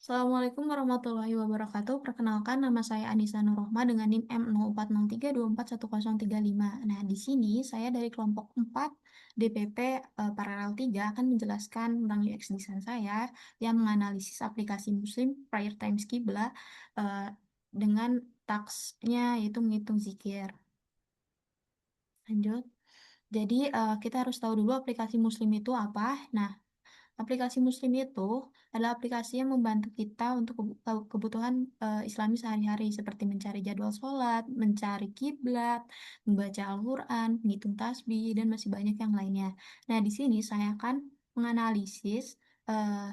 Assalamualaikum warahmatullahi wabarakatuh. Perkenalkan, nama saya Anissa Nurrohma dengan NIM M0403241035. Nah, di sini saya dari kelompok 4 DPP Paralel 3 akan menjelaskan tentang UX design saya yang menganalisis aplikasi Muslim Prayer Times Qibla eh, dengan tasknya yaitu menghitung zikir. Lanjut. Jadi, kita harus tahu dulu aplikasi Muslim itu apa. Nah, aplikasi Muslim itu adalah aplikasi yang membantu kita untuk kebutuhan Islami sehari-hari seperti mencari jadwal sholat, mencari kiblat, membaca Al-Quran, menghitung tasbih, dan masih banyak yang lainnya. Nah, di sini saya akan menganalisis eh,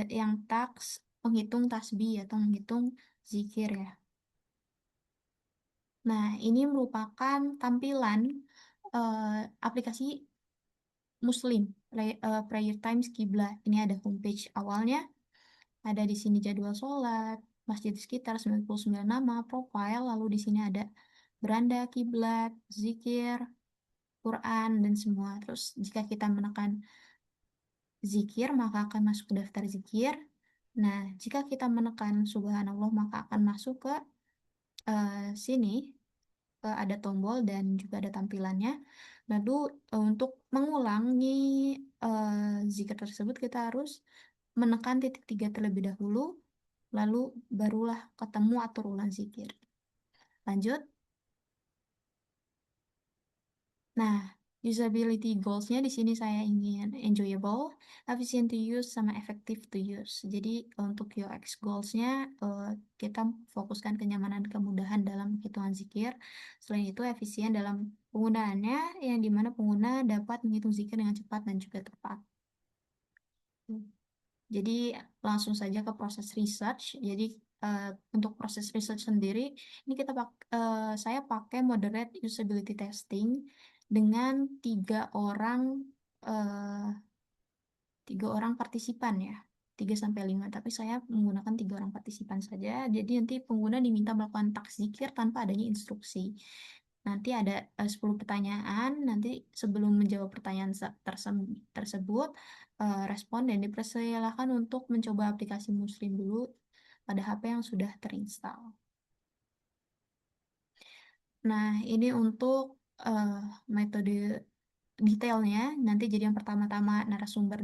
yang taks penghitung tasbih atau menghitung zikir ya. Nah, ini merupakan tampilan aplikasi Muslim, Prayer Times Kiblat. Ini ada homepage awalnya, ada di sini jadwal sholat, masjid sekitar 99 nama, profile, lalu di sini ada beranda, kiblat, zikir, Quran, dan semua. Terus jika kita menekan zikir, maka akan masuk ke daftar zikir. Nah, jika kita menekan subhanallah, maka akan masuk ke sini, ada tombol dan juga ada tampilannya. Lalu untuk mengulangi zikir tersebut kita harus menekan titik 3 terlebih dahulu, lalu barulah ketemu atur ulang zikir. Lanjut. Nah, usability goals-nya di sini saya ingin enjoyable, efficient to use, sama effective to use. Jadi untuk UX goals-nya kita fokuskan kenyamanan kemudahan dalam hitungan zikir. Selain itu efisien dalam penggunaannya, yang dimana pengguna dapat menghitung zikir dengan cepat dan juga tepat. Jadi langsung saja ke proses research. Jadi eh, untuk proses research sendiri, ini saya pakai moderate usability testing dengan eh, tiga orang partisipan ya, 3 sampai 5. Tapi saya menggunakan 3 orang partisipan saja. Jadi nanti pengguna diminta melakukan task zikir tanpa adanya instruksi. Nanti ada 10 pertanyaan. Nanti sebelum menjawab pertanyaan tersebut, responden dipersilakan untuk mencoba aplikasi Muslim dulu pada HP yang sudah terinstall. Nah, ini untuk eh, metode detailnya. Nanti jadi yang pertama-tama narasumber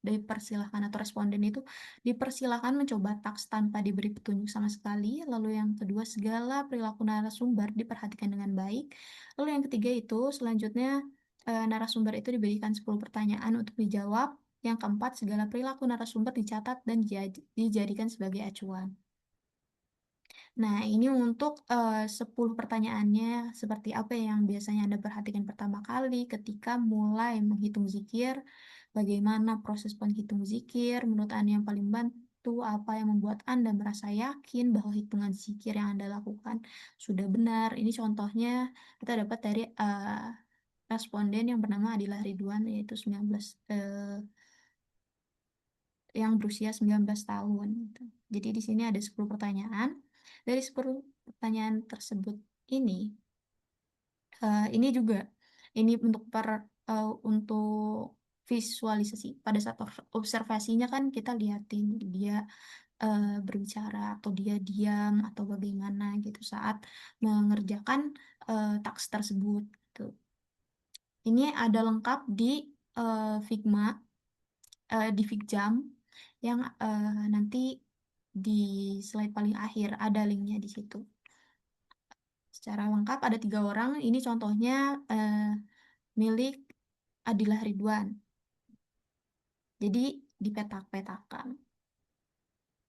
dipersilahkan atau responden itu dipersilahkan mencoba taks tanpa diberi petunjuk sama sekali. Lalu yang kedua, segala perilaku narasumber diperhatikan dengan baik. Lalu yang ketiga itu selanjutnya narasumber itu diberikan 10 pertanyaan untuk dijawab. Yang keempat, segala perilaku narasumber dicatat dan dijadikan sebagai acuan. Nah, ini untuk 10 pertanyaannya, seperti apa yang biasanya Anda perhatikan pertama kali ketika mulai menghitung zikir, bagaimana proses penghitung zikir, menurut Anda yang paling bantu, apa yang membuat Anda merasa yakin bahwa hitungan zikir yang Anda lakukan sudah benar. Ini contohnya kita dapat dari responden yang bernama Adilah Ridwan, yaitu 19, yang berusia 19 tahun. Gitu. Jadi di sini ada 10 pertanyaan. Dari 10 pertanyaan tersebut ini, ini juga ini untuk visualisasi. Pada saat observasinya kan kita liatin dia berbicara atau dia diam atau bagaimana gitu saat mengerjakan taks tersebut. Gitu. Ini ada lengkap di Figma, di Figjam yang nanti di slide paling akhir ada linknya di situ. Secara lengkap ada 3 orang. Ini contohnya milik Adilah Ridwan. Jadi dipetak-petakan.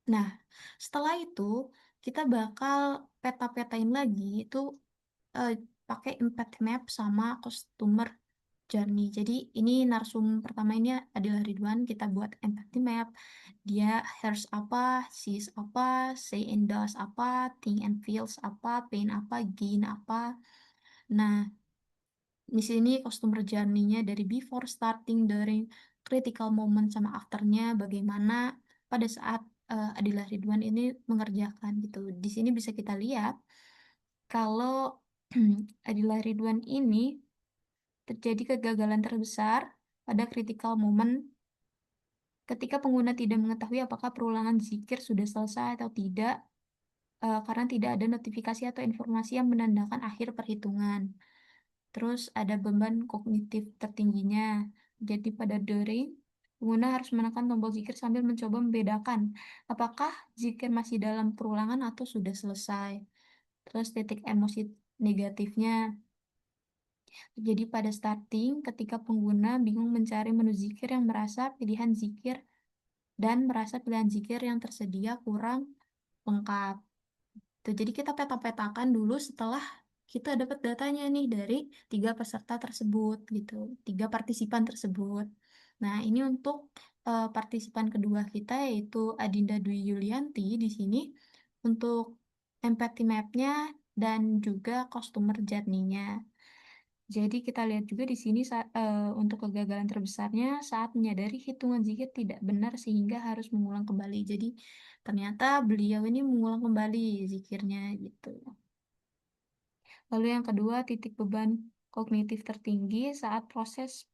Nah, setelah itu kita bakal peta-petain lagi itu eh, pakai impact map sama customer journey. Jadi ini narsum pertama ini adalah Ridwan. Kita buat empathy map. Dia hears apa, sees apa, say and does apa, think and feels apa, pain apa, gain apa. Nah, di sini customer journey-nya dari before, starting, during, critical moment, sama afternya bagaimana pada saat Adilah Ridwan ini mengerjakan gitu. Di sini bisa kita lihat kalau Adilah Ridwan ini terjadi kegagalan terbesar pada critical moment ketika pengguna tidak mengetahui apakah perulangan zikir sudah selesai atau tidak, karena tidak ada notifikasi atau informasi yang menandakan akhir perhitungan. Terus ada beban kognitif tertingginya. Jadi pada daring, pengguna harus menekan tombol zikir sambil mencoba membedakan apakah zikir masih dalam perulangan atau sudah selesai. Terus titik emosi negatifnya. Jadi pada starting, ketika pengguna bingung mencari menu zikir yang merasa pilihan zikir dan merasa pilihan zikir yang tersedia kurang lengkap. Tuh, jadi kita peta-petakan dulu setelah kita dapat datanya nih dari tiga peserta tersebut gitu, tiga partisipan tersebut. Nah, ini untuk partisipan kedua kita yaitu Adinda Dwi Yulianti di sini untuk empathy map-nya dan juga customer journey-nya. Jadi kita lihat juga di sini untuk kegagalan terbesarnya saat menyadari hitungan zikir tidak benar sehingga harus mengulang kembali. Jadi ternyata beliau ini mengulang kembali zikirnya gitu. Lalu yang kedua, titik beban kognitif tertinggi saat proses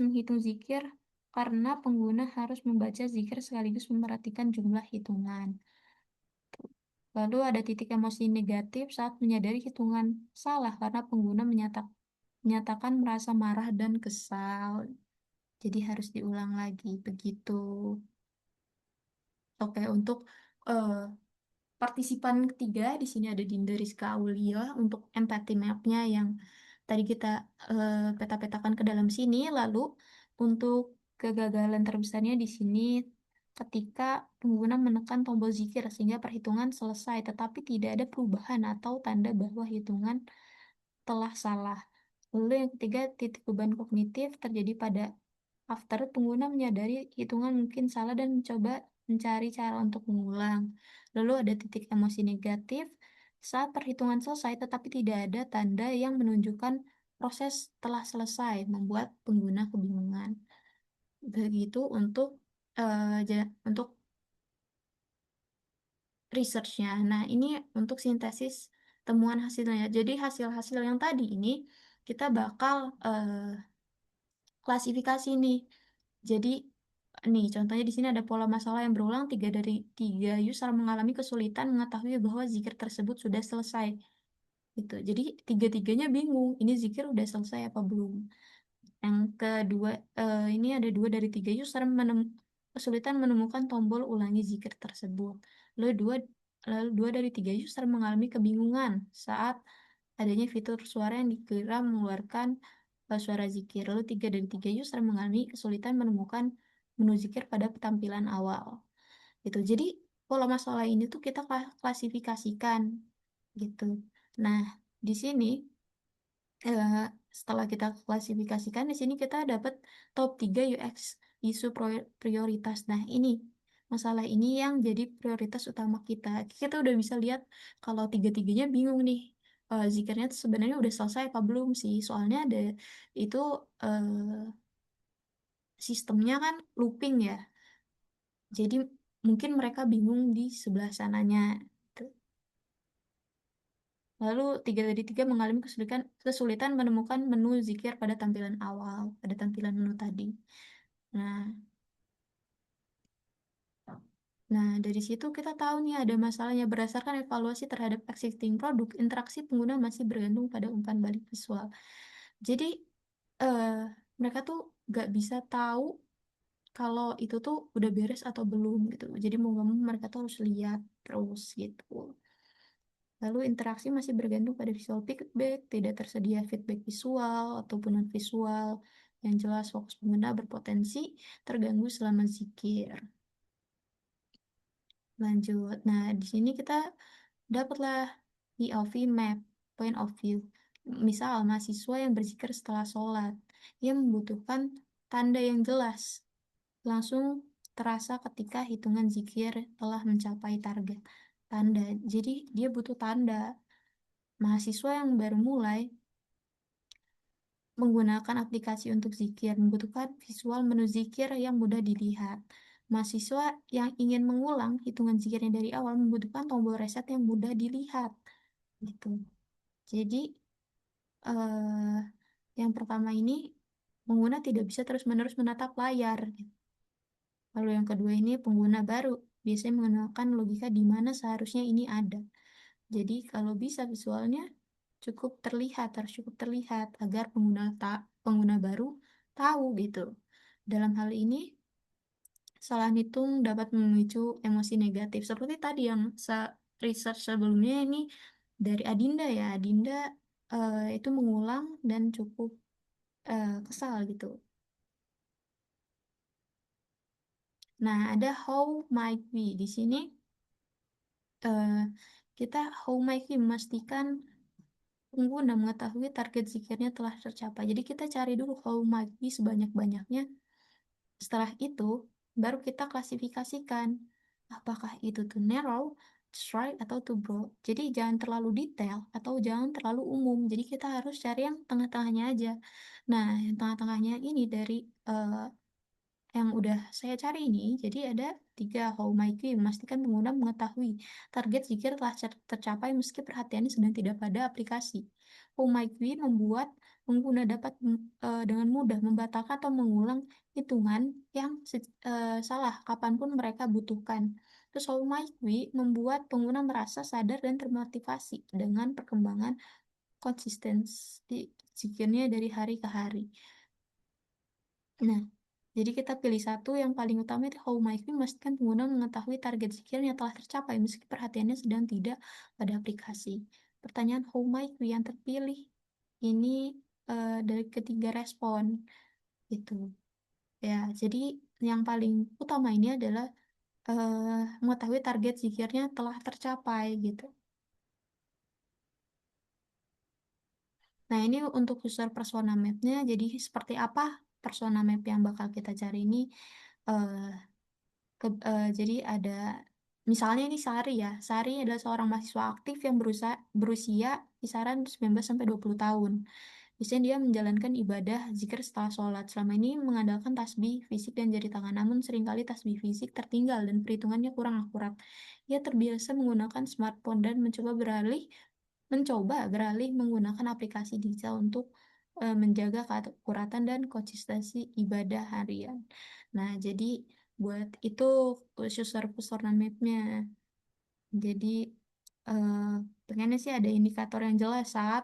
menghitung zikir karena pengguna harus membaca zikir sekaligus memperhatikan jumlah hitungan. Lalu ada titik emosi negatif saat menyadari hitungan salah karena pengguna menyatakan merasa marah dan kesal. Jadi harus diulang lagi begitu. Oke, untuk eh, partisipan ketiga di sini ada Dinda Rizka Aulia untuk empathy map-nya yang tadi kita peta-petakan ke dalam sini. Lalu untuk kegagalan terbesarnya di sini ketika pengguna menekan tombol zikir sehingga perhitungan selesai, tetapi tidak ada perubahan atau tanda bahwa hitungan telah salah. Lalu yang ketiga, titik beban kognitif terjadi pada after pengguna menyadari hitungan mungkin salah dan mencoba mencari cara untuk mengulang. Lalu ada titik emosi negatif saat perhitungan selesai tetapi tidak ada tanda yang menunjukkan proses telah selesai, membuat pengguna kebingungan. Begitu untuk untuk research-nya. Nah, ini untuk sintesis temuan hasilnya. Jadi hasil-hasil yang tadi ini kita bakal klasifikasi nih. Jadi nih contohnya di sini ada pola masalah yang berulang, tiga dari tiga user mengalami kesulitan mengetahui bahwa zikir tersebut sudah selesai. Gitu. Jadi tiga-tiganya bingung, ini zikir udah selesai apa belum. Yang kedua, ini ada dua dari tiga user kesulitan menemukan tombol ulangi zikir tersebut. Lalu dua, lalu dua dari tiga user mengalami kebingungan saat adanya fitur suara yang dikira mengeluarkan suara zikir. Lalu tiga dari tiga user mengalami kesulitan menemukan menu zikir pada tampilan awal. Gitu. Jadi pola masalah ini tuh kita klasifikasikan gitu. Nah, di sini eh, setelah kita klasifikasikan di sini kita dapat top 3 UX isu prioritas. Nah, ini masalah ini yang jadi prioritas utama kita. Kita udah bisa lihat kalau tiga-tiganya bingung nih. Zikirnya tuh sebenarnya udah selesai apa belum sih? Soalnya ada itu sistemnya kan looping ya. Jadi mungkin mereka bingung di sebelah sananya. Tuh. Lalu tiga dari tiga mengalami kesulitan menemukan menu zikir pada tampilan awal, pada tampilan menu tadi. Nah, nah dari situ kita tahu nih ada masalahnya berdasarkan evaluasi terhadap existing produk, interaksi pengguna masih bergantung pada umpan balik visual. Jadi eh, mereka tuh gak bisa tahu kalau itu tuh udah beres atau belum gitu. Jadi mau nggak mau mereka tuh harus lihat terus gitu. Lalu interaksi masih bergantung pada visual feedback, tidak tersedia feedback visual ataupun non visual yang jelas fokus pengguna berpotensi terganggu selama zikir. Lanjut. Nah, di sini kita dapatlah POV map, point of view. Misal mahasiswa yang berzikir setelah sholat, ia membutuhkan tanda yang jelas, langsung terasa ketika hitungan zikir telah mencapai target. Tanda. Jadi dia butuh tanda. Mahasiswa yang baru mulai menggunakan aplikasi untuk zikir membutuhkan visual menu zikir yang mudah dilihat. Mahasiswa yang ingin mengulang hitungan zikirnya dari awal membutuhkan tombol reset yang mudah dilihat. Gitu. Jadi, yang pertama ini pengguna tidak bisa terus-menerus menatap layar. Lalu yang kedua ini pengguna baru biasanya menggunakan logika di mana seharusnya ini ada. Jadi kalau bisa visualnya cukup terlihat, harus cukup terlihat agar pengguna baru tahu gitu. Dalam hal ini salah hitung dapat memicu emosi negatif. Seperti tadi yang research sebelumnya ini dari Adinda ya. Adinda itu mengulang dan cukup kesal gitu. Nah, ada how might we di sini eh, kita how might we memastikan pengguna mengetahui target zikirnya telah tercapai. Jadi kita cari dulu how might we sebanyak-banyaknya. Setelah itu, baru kita klasifikasikan apakah itu too narrow, too straight, atau too broad. Jadi jangan terlalu detail atau jangan terlalu umum. Jadi kita harus cari yang tengah-tengahnya aja. Nah, yang tengah-tengahnya ini dari eh, yang udah saya cari ini, jadi ada tiga how might we memastikan pengguna mengetahui target zikir telah tercapai meski perhatiannya sedang tidak pada aplikasi. How might we membuat pengguna dapat dengan mudah membatalkan atau mengulang hitungan yang salah kapanpun mereka butuhkan. Terus how might we membuat pengguna merasa sadar dan termotivasi dengan perkembangan konsistensi zikirnya dari hari ke hari. Nah, jadi kita pilih satu yang paling utama itu how might we memastikan pengguna mengetahui target zikirnya telah tercapai meski perhatiannya sedang tidak pada aplikasi. Pertanyaan how might we yang terpilih ini dari ketiga respon gitu. Ya, jadi yang paling utama ini adalah mengetahui target zikirnya telah tercapai gitu. Nah, ini untuk user persona map-nya. Jadi seperti apa persona map yang bakal kita cari ini? eh, jadi ada misalnya ini Sari ya. Sari adalah seorang mahasiswa aktif yang berusia kisaran 19 sampai 20 tahun. Biasanya dia menjalankan ibadah zikir setelah sholat. Selama ini mengandalkan tasbih fisik dan jari tangan, namun seringkali tasbih fisik tertinggal dan perhitungannya kurang akurat. Ia terbiasa menggunakan smartphone dan mencoba beralih menggunakan aplikasi digital untuk menjaga keakuratan dan konsistensi ibadah harian. Nah, jadi buat itu user map-nya. Jadi eh, pengennya sih ada indikator yang jelas saat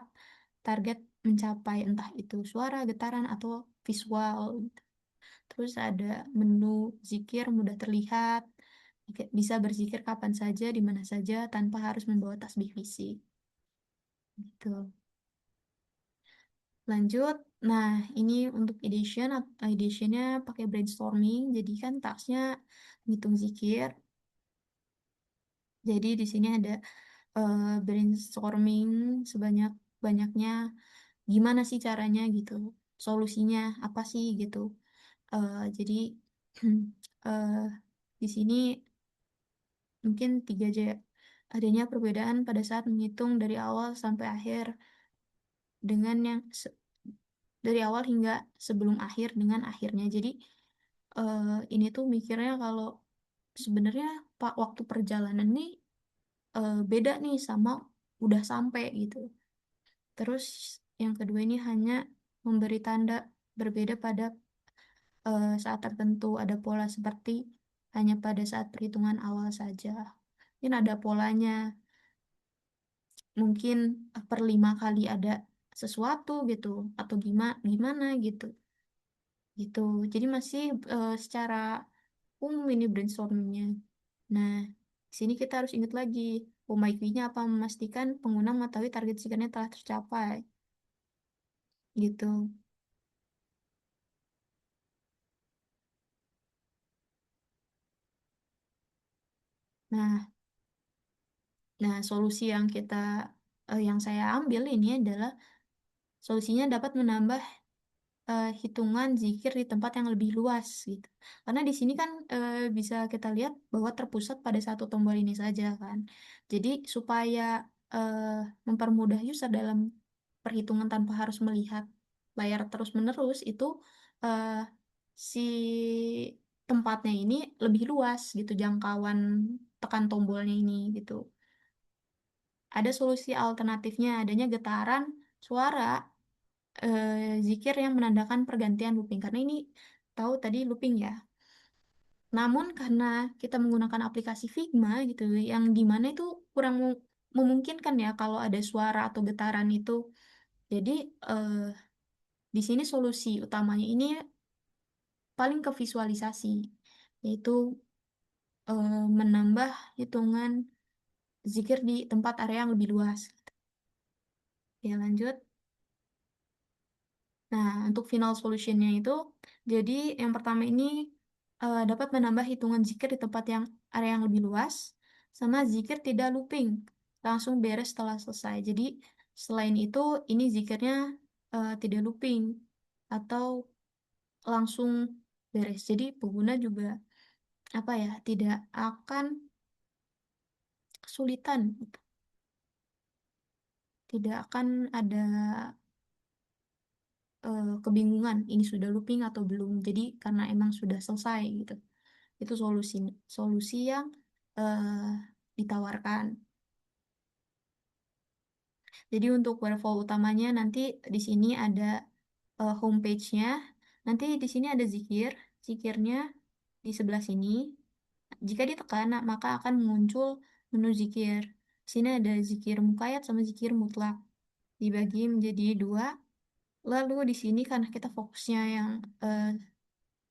target mencapai entah itu suara, getaran, atau visual. Terus ada menu zikir mudah terlihat, bisa berzikir kapan saja, di mana saja, tanpa harus membawa tasbih fisik. Gitu. Lanjut, nah ini untuk editionnya pakai brainstorming, jadi kan tasknya ngitung zikir. Jadi di sini ada brainstorming sebanyak-banyaknya, gimana sih caranya gitu, solusinya apa sih gitu. Jadi eh, di sini mungkin tiga aja ya. Adanya perbedaan pada saat menghitung dari awal sampai akhir dengan dari awal hingga sebelum akhir dengan akhirnya. Jadi ini tuh mikirnya kalau sebenarnya pak waktu perjalanan nih beda nih sama udah sampai gitu. Terus yang kedua ini hanya memberi tanda berbeda pada saat tertentu, ada pola seperti hanya pada saat perhitungan awal saja. Mungkin ada polanya, mungkin per 5 kali ada sesuatu gitu, atau gimana gimana gitu. Gitu. Jadi masih secara umum ini brainstormingnya. Nah, di sini kita harus ingat lagi, nya apa memastikan pengguna mengetahui target sekiannya telah tercapai. Gitu. Nah, solusi yang saya ambil ini adalah solusinya dapat menambah hitungan zikir di tempat yang lebih luas gitu. Karena di sini kan bisa kita lihat bahwa terpusat pada satu tombol ini saja kan. Jadi supaya eh, mempermudah user dalam perhitungan tanpa harus melihat layar terus-menerus itu eh, si tempatnya ini lebih luas gitu jangkauan tekan tombolnya ini gitu. Ada solusi alternatifnya adanya getaran suara zikir yang menandakan pergantian looping. Karena ini tahu tadi looping ya. Namun karena kita menggunakan aplikasi Figma gitu, yang dimana itu kurang memungkinkan ya kalau ada suara atau getaran itu. Jadi eh, di sini solusi utamanya ini paling ke visualisasi, yaitu menambah hitungan zikir di tempat area yang lebih luas. Ya lanjut. Nah, untuk final solutionnya itu, jadi yang pertama ini dapat menambah hitungan zikir di tempat yang area yang lebih luas, sama zikir tidak looping, langsung beres setelah selesai. Jadi selain itu, ini zikirnya tidak looping atau langsung beres. Jadi pengguna juga apa ya, tidak akan kesulitan, tidak akan ada kebingungan ini sudah looping atau belum. Jadi karena emang sudah selesai gitu. Itu solusi solusi yang eh, ditawarkan. Jadi untuk workflow utamanya nanti di sini ada homepage-nya. Nanti di sini ada zikir. Zikirnya di sebelah sini. Jika ditekan, maka akan muncul menu zikir. Di sini ada zikir muqayyad sama zikir mutlak. Dibagi menjadi dua. Lalu di sini karena kita fokusnya yang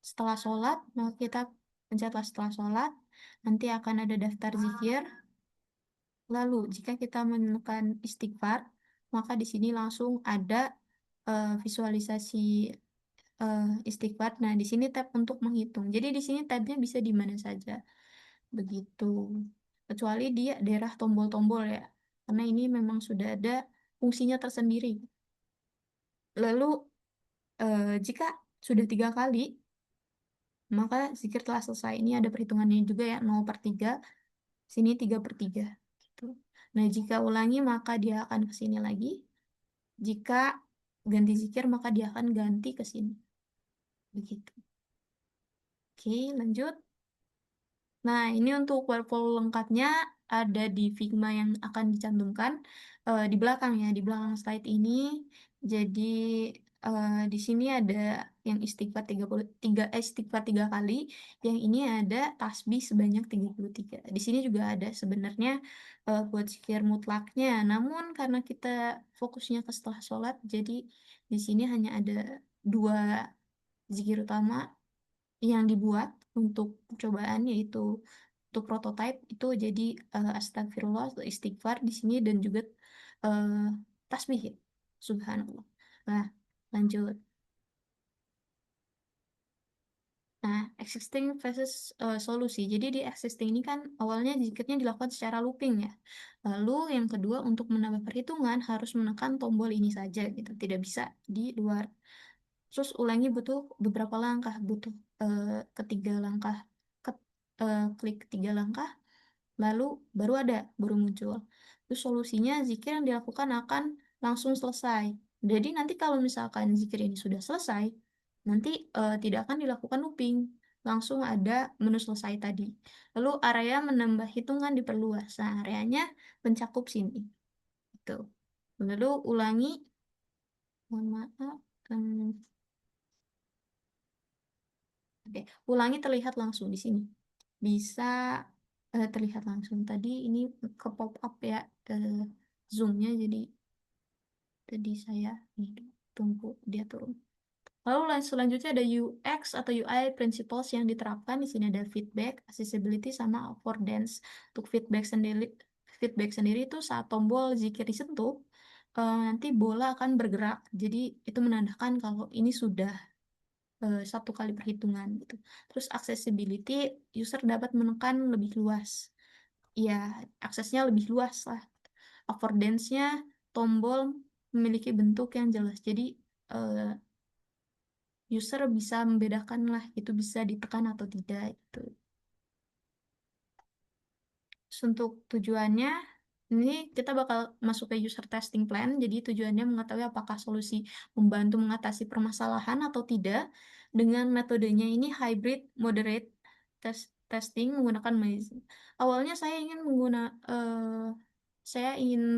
setelah sholat, maka kita pencetlah setelah sholat. Nanti akan ada daftar zikir. Lalu, jika kita menemukan istighfar, maka di sini langsung ada visualisasi istighfar. Nah, di sini tab untuk menghitung. Jadi di sini tabnya bisa di mana saja. Begitu. Kecuali di daerah tombol-tombol ya. Karena ini memang sudah ada fungsinya tersendiri. Lalu, jika sudah 3 kali, maka zikir telah selesai. Ini ada perhitungannya juga ya, 0/3. Sini 3/3. Gitu. Nah, jika ulangi, maka dia akan ke sini lagi. Jika ganti zikir, maka dia akan ganti ke sini. Begitu. Oke, lanjut. Nah, ini untuk workflow lengkapnya ada di Figma yang akan dicantumkan di belakang ya, di belakang slide ini. Jadi di sini ada yang istighfar 33 istighfar 3 kali, yang ini ada tasbih sebanyak 33. Di sini juga ada sebenarnya buat zikir mutlaknya. Namun karena kita fokusnya ke setelah sholat, jadi di sini hanya ada 2 zikir utama yang dibuat untuk percobaan, yaitu untuk prototype itu jadi astagfirullah atau istighfar di sini dan juga eh, tasbih ya. Subhanallah. Nah, lanjut. Nah, existing versus solusi. Jadi di existing ini kan awalnya zikirnya dilakukan secara looping ya. Lalu yang kedua, untuk menambah perhitungan harus menekan tombol ini saja gitu. Tidak bisa di luar. Terus ulangi butuh beberapa langkah, butuh ketiga langkah, klik 3 langkah, lalu baru muncul. Terus solusinya zikir yang dilakukan akan langsung selesai. Jadi nanti kalau misalkan zikir ini sudah selesai, nanti tidak akan dilakukan looping, langsung ada menu selesai tadi. Lalu area menambah hitungan diperluas. Nah, areanya mencakup sini. Gitu. Lalu ulangi, mohon maaf. Oke, ulangi terlihat langsung di sini. Bisa terlihat langsung. Tadi ini ke pop up ya zoomnya, jadi tadi saya nih tunggu dia turun. Lalu selanjutnya ada UX atau UI principles yang diterapkan. Di sini ada feedback, accessibility, sama affordance. Untuk feedback sendiri itu saat tombol zikir disentuh, nanti bola akan bergerak. Jadi itu menandakan kalau ini sudah 1 kali perhitungan gitu. Terus accessibility, user dapat menekan lebih luas. Ya, aksesnya lebih luas lah. Affordance-nya, tombol memiliki bentuk yang jelas. Jadi eh, user bisa membedakan lah itu bisa ditekan atau tidak itu. Terus untuk tujuannya, ini kita bakal masuk ke user testing plan. Jadi tujuannya mengetahui apakah solusi membantu mengatasi permasalahan atau tidak. Dengan metodenya ini hybrid moderate testing menggunakan Maze. Awalnya saya ingin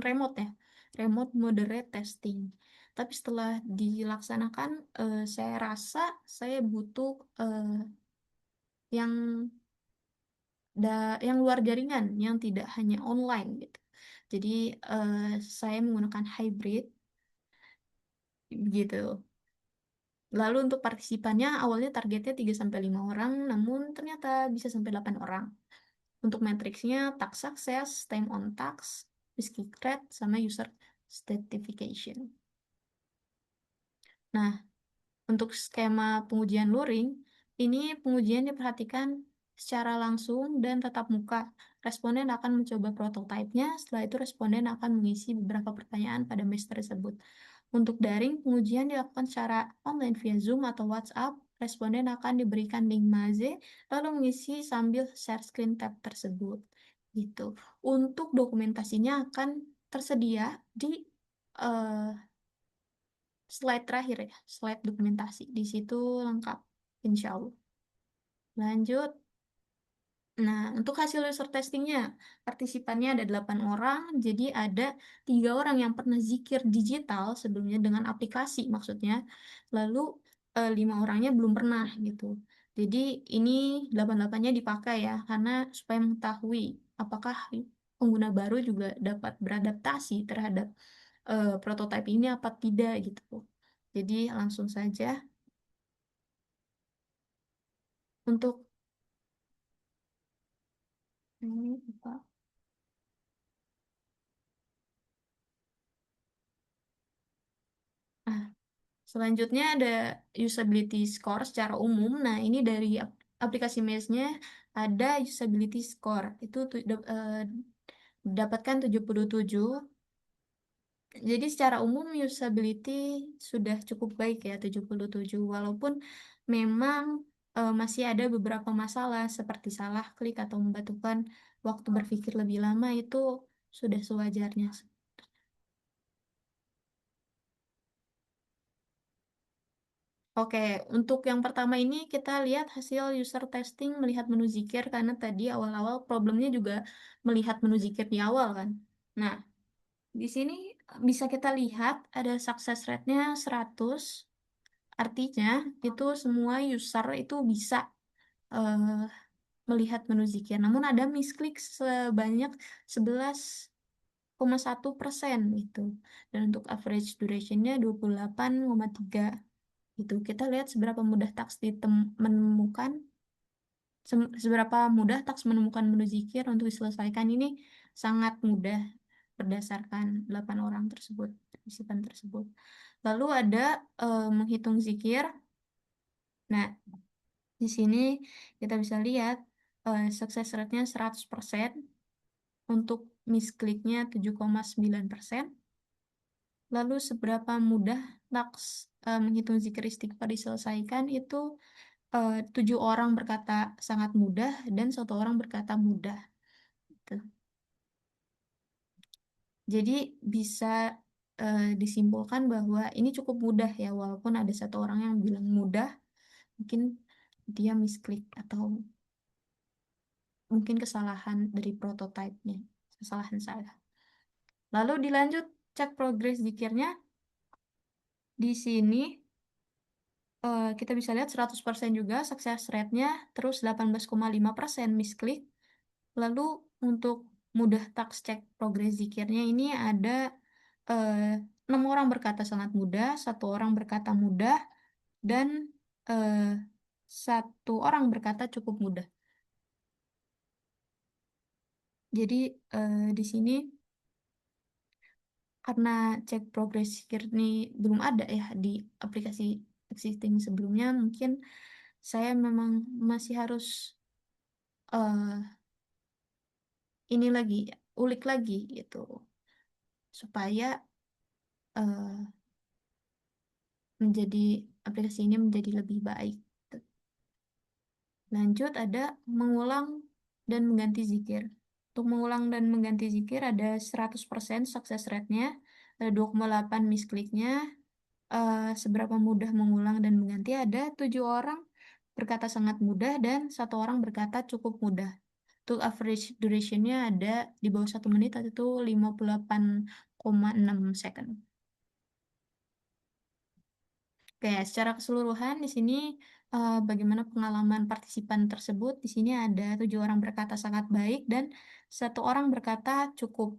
remote ya, remote moderate testing. Tapi setelah dilaksanakan, saya rasa saya butuh yang yang luar jaringan, yang tidak hanya online gitu. Jadi saya menggunakan hybrid gitu. Lalu untuk partisipannya awalnya targetnya 3 sampai 5 orang, namun ternyata bisa sampai 8 orang. Untuk matriksnya task success, time on task, misclick rate, sama user stratification. Nah, untuk skema pengujian luring, ini pengujian diperhatikan secara langsung dan tatap muka. Responden akan mencoba prototipenya, setelah itu responden akan mengisi beberapa pertanyaan pada mes tersebut. Untuk daring, pengujian dilakukan secara online via Zoom atau WhatsApp. Responden akan diberikan link Maze, lalu mengisi sambil share screen tab tersebut. Gitu. Untuk dokumentasinya akan tersedia di eh, slide terakhir ya, slide dokumentasi. Di situ lengkap, insya Allah. Lanjut. Nah, untuk hasil user testingnya, partisipannya ada 8 orang, jadi ada 3 orang yang pernah zikir digital sebelumnya dengan aplikasi maksudnya, lalu 5 orangnya belum pernah gitu. Jadi ini 8-8-nya dipakai ya, karena supaya mengetahui apakah pengguna baru juga dapat beradaptasi terhadap prototipe ini apa tidak gitu. Jadi langsung saja untuk ini apa? Ah, selanjutnya ada usability score secara umum. Nah, ini dari aplikasi Mesh-nya ada usability score. Itu dapatkan 77. Jadi secara umum usability sudah cukup baik ya 77. Walaupun memang masih ada beberapa masalah seperti salah klik atau membutuhkan waktu berpikir lebih lama itu sudah sewajarnya. Oke, untuk yang pertama ini kita lihat hasil user testing melihat menu zikir karena tadi awal-awal problemnya juga melihat menu zikir di awal kan. Nah, di sini bisa kita lihat ada success rate-nya 100, artinya itu semua user itu bisa eh, melihat menu zikir. Namun ada misklik sebanyak 11,1% gitu. Dan untuk average duration-nya 28,3. Itu kita lihat seberapa mudah taks menemukan seberapa mudah taks menemukan menu zikir untuk diselesaikan ini sangat mudah berdasarkan 8 orang tersebut, partisipan tersebut. Lalu ada menghitung zikir. Nah, di sini kita bisa lihat success rate-nya 100%, untuk miskliknya 7,9%. Lalu seberapa mudah taks menghitung zikir istighfar diselesaikan itu 7 orang berkata sangat mudah dan 1 orang berkata mudah. Gitu. Jadi bisa disimpulkan bahwa ini cukup mudah ya, walaupun ada 1 orang yang bilang mudah, mungkin dia misklik atau mungkin kesalahan dari prototipenya, kesalahan saya. Lalu dilanjut cek progres zikirnya. Di sini kita bisa lihat 100% juga sukses rate-nya, terus 18,5% misklik. Lalu untuk mudah task cek progres zikirnya ini ada eh, 6 orang berkata sangat mudah, 1 orang berkata mudah, dan eh, 1 orang berkata cukup mudah. Jadi di sini karena cek progres zikir ini belum ada ya di aplikasi existing sebelumnya, mungkin saya memang masih harus eh, ini lagi, ulik lagi gitu, supaya eh, menjadi aplikasi ini menjadi lebih baik. Lanjut ada mengulang dan mengganti zikir. Untuk mengulang dan mengganti zikir ada 100% success rate-nya, ada 2,8 miskliknya, seberapa mudah mengulang dan mengganti ada 7 orang berkata sangat mudah dan 1 orang berkata cukup mudah. Untuk average duration-nya ada di bawah 1 menit, itu 58,6 second. Oke, secara keseluruhan di sini bagaimana pengalaman partisipan tersebut? Di sini ada 7 orang berkata sangat baik dan 1 orang berkata cukup.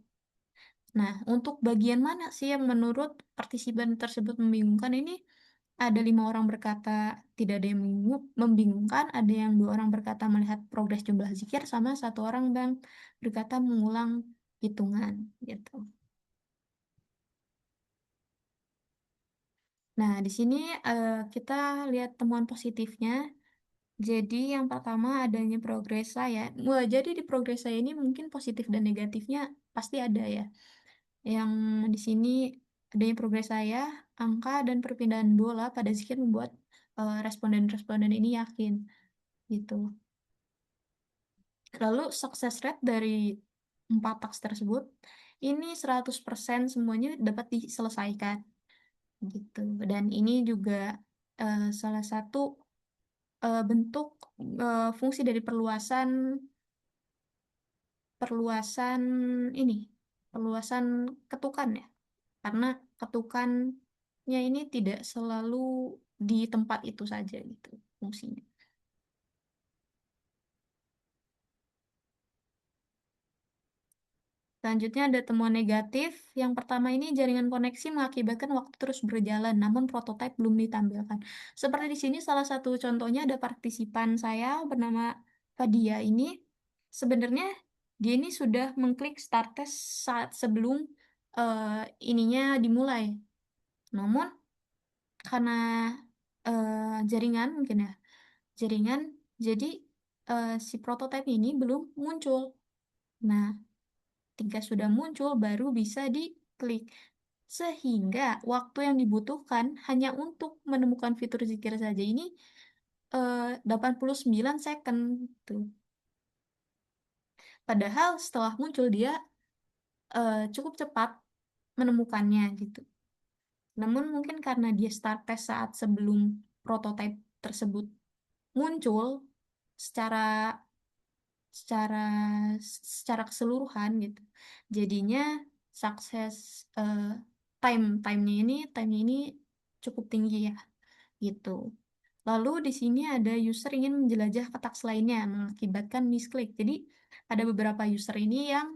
Nah, untuk bagian mana sih yang menurut partisipan tersebut membingungkan ini? Ada 5 orang berkata tidak ada yang membingungkan, ada yang 2 orang berkata melihat progres jumlah zikir, sama 1 orang bang berkata mengulang hitungan gitu. Nah, di sini kita lihat temuan positifnya. Jadi yang pertama adanya progres saya. Wah, jadi di progres saya ini mungkin positif dan negatifnya pasti ada ya. Yang di sini adanya progres saya, angka dan perpindahan bola pada zikir membuat responden-responden ini yakin gitu. Lalu success rate dari 4 task tersebut ini 100% semuanya dapat diselesaikan gitu. Dan ini juga salah satu bentuk fungsi dari perluasan perluasan ini, perluasan ketukan ya. Karena ketukannya ini tidak selalu di tempat itu saja gitu fungsinya. Selanjutnya ada temuan negatif. Yang pertama ini jaringan koneksi mengakibatkan waktu terus berjalan, namun prototipe belum ditampilkan. Seperti di sini salah satu contohnya ada partisipan saya bernama Fadia ini. Sebenarnya dia ini sudah mengklik start test saat sebelum ininya dimulai. Namun karena jaringan mungkin ya, jaringan, jadi si prototipe ini belum muncul. Nah, ketika sudah muncul baru bisa diklik. Sehingga waktu yang dibutuhkan hanya untuk menemukan fitur zikir saja ini 89 second tuh. Padahal setelah muncul dia cukup cepat menemukannya gitu. Namun mungkin karena dia start test saat sebelum prototipe tersebut muncul secara secara secara keseluruhan gitu. Jadinya sukses eh, timenya ini cukup tinggi ya gitu. Lalu di sini ada user ingin menjelajah ke taks lainnya mengakibatkan misklik. Jadi ada beberapa user ini yang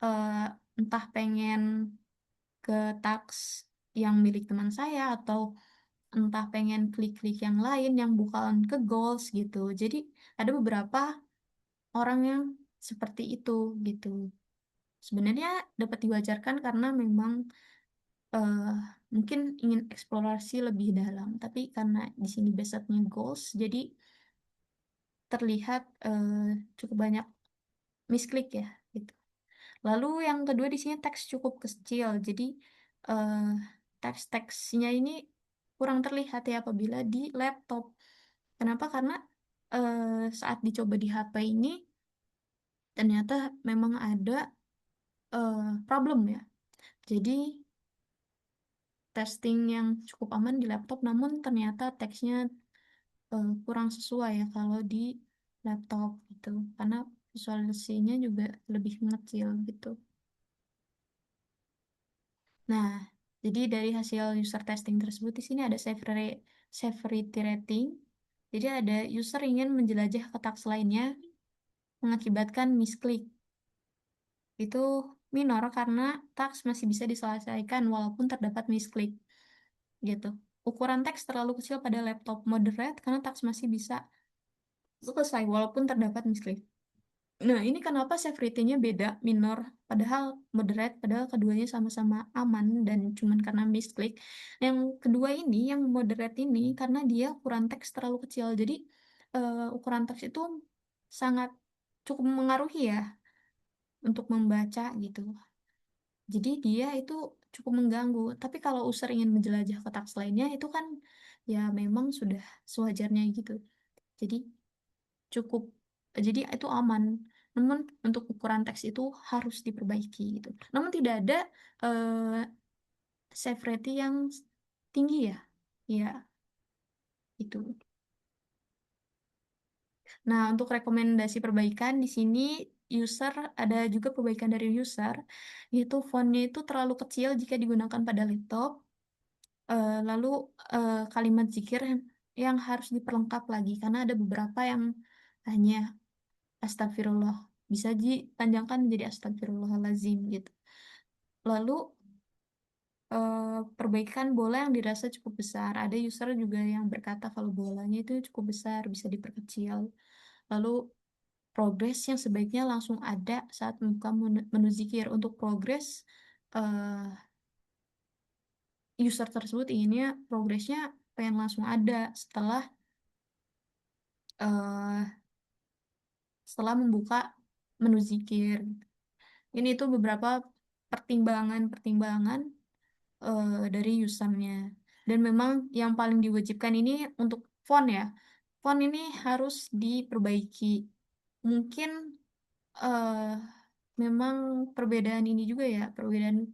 eh, entah pengen ke taks yang milik teman saya atau entah pengen klik-klik yang lain yang bukan ke goals gitu. Jadi ada beberapa orang yang seperti itu gitu. Sebenarnya dapat diwajarkan karena memang eh, mungkin ingin eksplorasi lebih dalam, tapi karena di sini basednya goals, jadi terlihat cukup banyak misklik ya gitu. Lalu yang kedua di sini teks cukup kecil, jadi eh, teks-teksnya ini kurang terlihat ya apabila di laptop. Kenapa? Karena saat dicoba di HP ini ternyata memang ada problem ya. Jadi testing yang cukup aman di laptop, namun ternyata teksnya kurang sesuai ya kalau di laptop gitu, karena visualisasinya juga lebih mengecil gitu. Nah, jadi dari hasil user testing tersebut di sini ada severity rating. Jadi ada user ingin menjelajah ke taks lainnya mengakibatkan misklik. Itu minor karena taks masih bisa diselesaikan walaupun terdapat misklik gitu. Ukuran teks terlalu kecil pada laptop moderate karena teks masih bisa selesai walaupun terdapat misklik. Nah, ini kenapa severity-nya beda, minor, padahal moderate, padahal keduanya sama-sama aman dan cuman karena misklik. Yang kedua ini, yang moderate ini, karena dia ukuran teks terlalu kecil. Jadi, ukuran teks itu sangat cukup mengaruhi ya untuk membaca gitu. Jadi dia itu cukup mengganggu. Tapi kalau user ingin menjelajah ke teks lainnya, itu kan ya memang sudah sewajarnya gitu. Jadi cukup, jadi itu aman. Namun untuk ukuran teks itu harus diperbaiki gitu. Namun tidak ada eh, severity yang tinggi ya. Ya, itu. Nah, untuk rekomendasi perbaikan di sini user ada juga perbaikan dari user, yaitu fontnya itu terlalu kecil jika digunakan pada laptop. Lalu kalimat zikir yang harus diperlengkap lagi karena ada beberapa yang hanya astagfirullah, bisa dipanjangkan menjadi astagfirullahalazim gitu. Lalu perbaikan bola yang dirasa cukup besar. Ada user juga yang berkata kalau bolanya itu cukup besar, bisa diperkecil. Lalu progres yang sebaiknya langsung ada saat membuka menu zikir. Untuk progres, eh, user tersebut inginnya progresnya pengen langsung ada eh, setelah membuka menu zikir. Ini itu beberapa pertimbangan-pertimbangan dari usernya. Dan memang yang paling diwajibkan ini untuk font ya. Font ini harus diperbaiki. Mungkin eh, memang perbedaan ini juga ya, perbedaan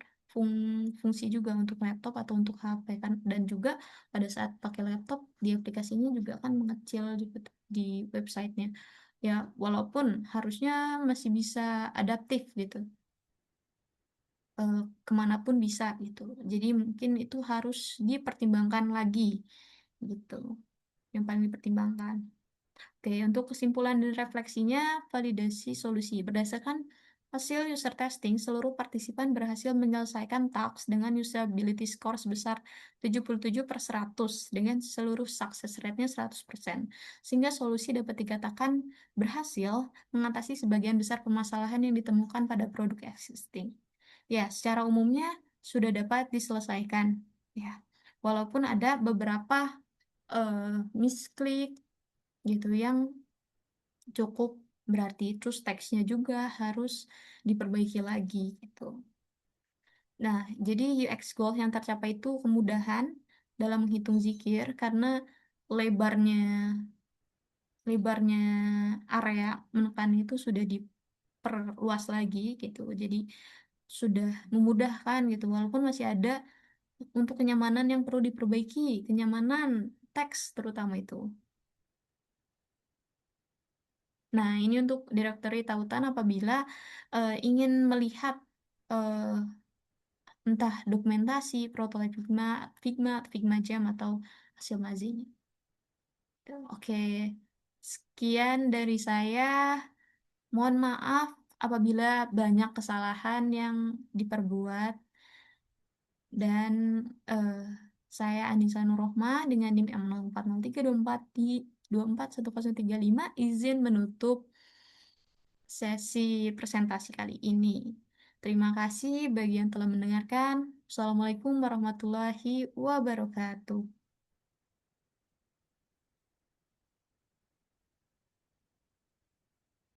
fungsi juga untuk laptop atau untuk HP kan. Dan juga pada saat pakai laptop di aplikasinya juga kan mengecil di websitenya. Ya, walaupun harusnya masih bisa adaptif gitu, kemanapun bisa gitu. Jadi mungkin itu harus dipertimbangkan lagi gitu. Yang paling dipertimbangkan. Oke, untuk kesimpulan dan refleksinya, validasi solusi. Berdasarkan hasil user testing, seluruh partisipan berhasil menyelesaikan tasks dengan usability score sebesar 77/100 dengan seluruh success rate-nya 100%. Sehingga solusi dapat dikatakan berhasil mengatasi sebagian besar permasalahan yang ditemukan pada produk existing. Ya, secara umumnya sudah dapat diselesaikan. Ya, walaupun ada beberapa misklik gitu yang cukup berarti, terus teksnya juga harus diperbaiki lagi gitu. Nah, jadi UX goal yang tercapai itu kemudahan dalam menghitung zikir karena lebarnya lebarnya area menekan itu sudah diperluas lagi gitu. Jadi sudah memudahkan gitu walaupun masih ada untuk kenyamanan yang perlu diperbaiki, kenyamanan teks terutama itu. Nah, ini untuk Direktori Tautan apabila ingin melihat eh, entah dokumentasi, prototipe Figma, Figma Jam atau hasil mazinya. Oke, sekian dari saya. Mohon maaf apabila banyak kesalahan yang diperbuat dan eh, saya Anissa Nurrohma dengan NIM M040324 di 2410035 izin menutup sesi presentasi kali ini. Terima kasih bagi yang telah mendengarkan. Assalamualaikum warahmatullahi wabarakatuh.